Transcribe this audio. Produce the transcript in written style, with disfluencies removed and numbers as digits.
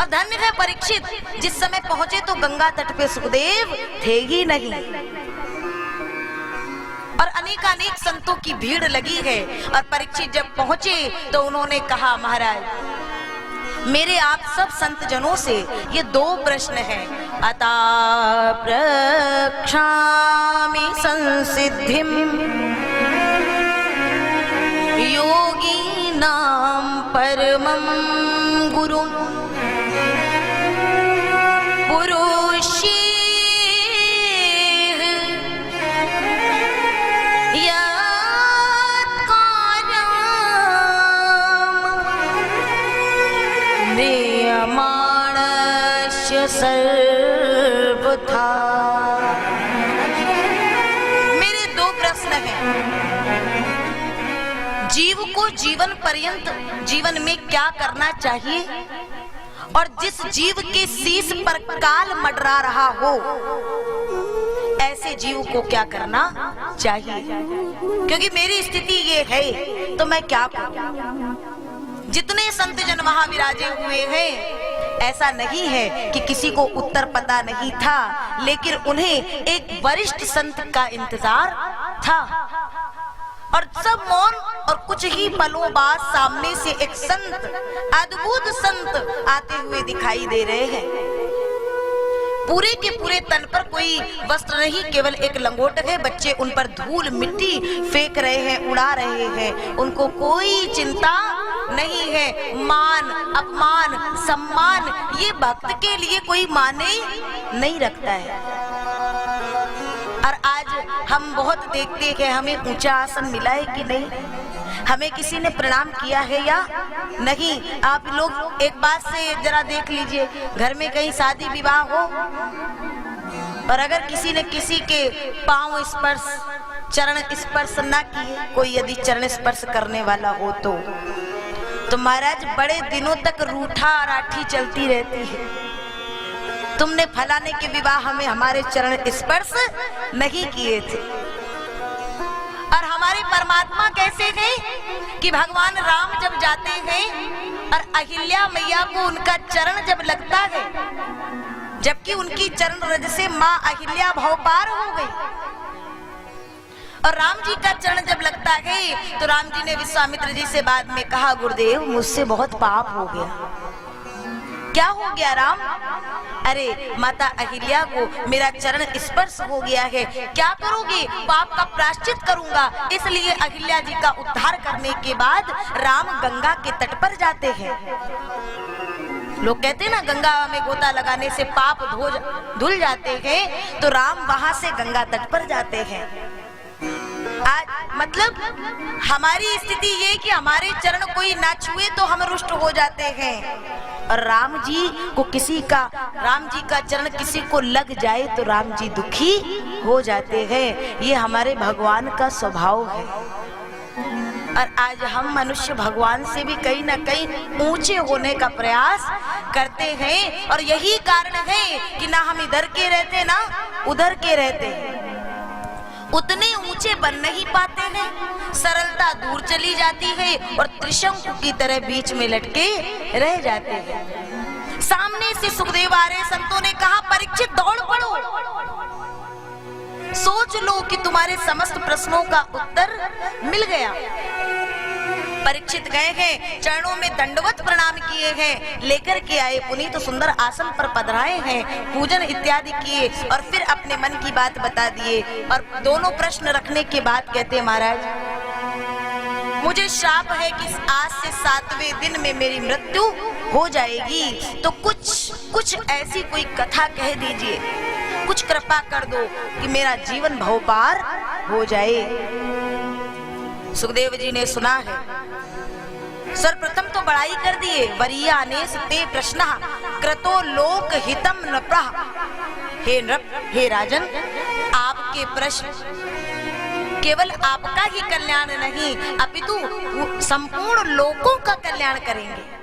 और धन्य है परीक्षित, जिस समय पहुंचे तो गंगा तट पे सुखदेव थे ही नहीं और अनेकानेक संतों की भीड़ लगी है। और परीक्षित जब पहुंचे तो उन्होंने कहा, महाराज मेरे आप सब संत जनों से ये 2 प्रश्न हैं। अता प्रक्षामि संसिद्धिम योगीनां परमं गुरुं पुरुषी सर्वथा। मेरे 2 प्रश्न हैं। जीव को जीवन पर्यंत जीवन में क्या करना चाहिए और जिस जीव के शीश पर काल मंडरा रहा हो ऐसे जीव को क्या करना चाहिए, क्योंकि मेरी स्थिति ये है तो मैं क्या करूं। जितने संत जन वहां विराजे हुए हैं ऐसा नहीं है कि किसी को उत्तर पता नहीं था, लेकिन उन्हें एक वरिष्ठ संत का इंतजार था और सब मौन। और कुछ ही पलों बाद सामने से एक संत, अद्भुत संत आते हुए दिखाई दे रहे हैं। पूरे के पूरे तन पर कोई वस्त्र नहीं, केवल एक लंगोट है। बच्चे उन पर धूल मिट्टी फेंक रहे हैं, उड़ा रहे हैं, उनको कोई चिंता नहीं है। मान अपमान सम्मान ये भक्त के लिए कोई माने नहीं रखता है। और आज हम बहुत देखते हैं कि हमें ऊंचा आसन मिला है कि नहीं, हमें किसी ने प्रणाम किया है या नहीं। आप लोग एक बात से जरा देख लीजिए, घर में कहीं शादी विवाह हो और अगर किसी ने किसी के पांव स्पर्श चरण स्पर्श ना किए, कोई यदि चरण स्पर्श करने वाला हो तो महाराज बड़े दिनों तक रूठा राठी चलती रहती है। तुमने फलाने के विवाह में हमारे चरण स्पर्श नहीं किए थे। और हमारे परमात्मा कैसे हैं कि भगवान राम जब जाते हैं और अहिल्या मैया को उनका चरण जब लगता है, जबकि उनकी चरण रज से माँ अहिल्या भव पार हो गई, और राम जी का चरण जब लगता है तो राम जी ने विश्वामित्र जी से बाद में कहा, गुरुदेव मुझसे बहुत पाप हो गया। क्या हो गया राम? अरे माता अहिल्या को मेरा चरण स्पर्श हो गया है, क्या करोगे? पाप का प्रायश्चित करूंगा। इसलिए अहिल्या जी का उद्धार करने के बाद राम गंगा के तट पर जाते हैं। लोग कहते हैं ना, गंगा में गोता लगाने से पाप धुल जाते हैं, तो राम वहां से गंगा तट पर जाते हैं। आज मतलब हमारी स्थिति ये कि हमारे चरण कोई ना छुए तो हम रुष्ट हो जाते हैं, और राम जी का चरण किसी को लग जाए तो राम जी दुखी हो जाते हैं। ये हमारे भगवान का स्वभाव है। और आज हम मनुष्य भगवान से भी कहीं ना कहीं ऊंचे होने का प्रयास करते हैं, और यही कारण है कि ना हम इधर के रहते ना उधर के रहते, उतने ऊंचे बन नहीं पाते हैं। सरलता दूर चली जाती है और त्रिशंकु की तरह बीच में लटके रह जाते हैं। सामने से सुखदेव आ रहे, संतों ने कहा, परीक्षित दौड़ पड़ो, सोच लो कि तुम्हारे समस्त प्रश्नों का उत्तर मिल गया। परीक्षित गए हैं, चरणों में दंडवत प्रणाम किए हैं, लेकर के आए पुनीत तो सुंदर आसन पर पधराए हैं, पूजन इत्यादि किए और फिर अपने मन की बात बता दिए। और दोनों प्रश्न रखने के बाद कहते, महाराज मुझे श्राप है कि आज से 7वें दिन में मेरी मृत्यु हो जाएगी, तो कुछ ऐसी कोई कथा कह दीजिए, कुछ कृपा कर दो कि मेरा जीवन भव पार हो जाए। सुखदेव जी ने सुना है, सर्वप्रथम तो बड़ाई कर दिए, वरीयानेस ते प्रश्न क्रतो लोक हितम नृपः। हे राजन, आपके प्रश्न केवल आपका ही कल्याण नहीं अपितु संपूर्ण लोकों का कल्याण करेंगे।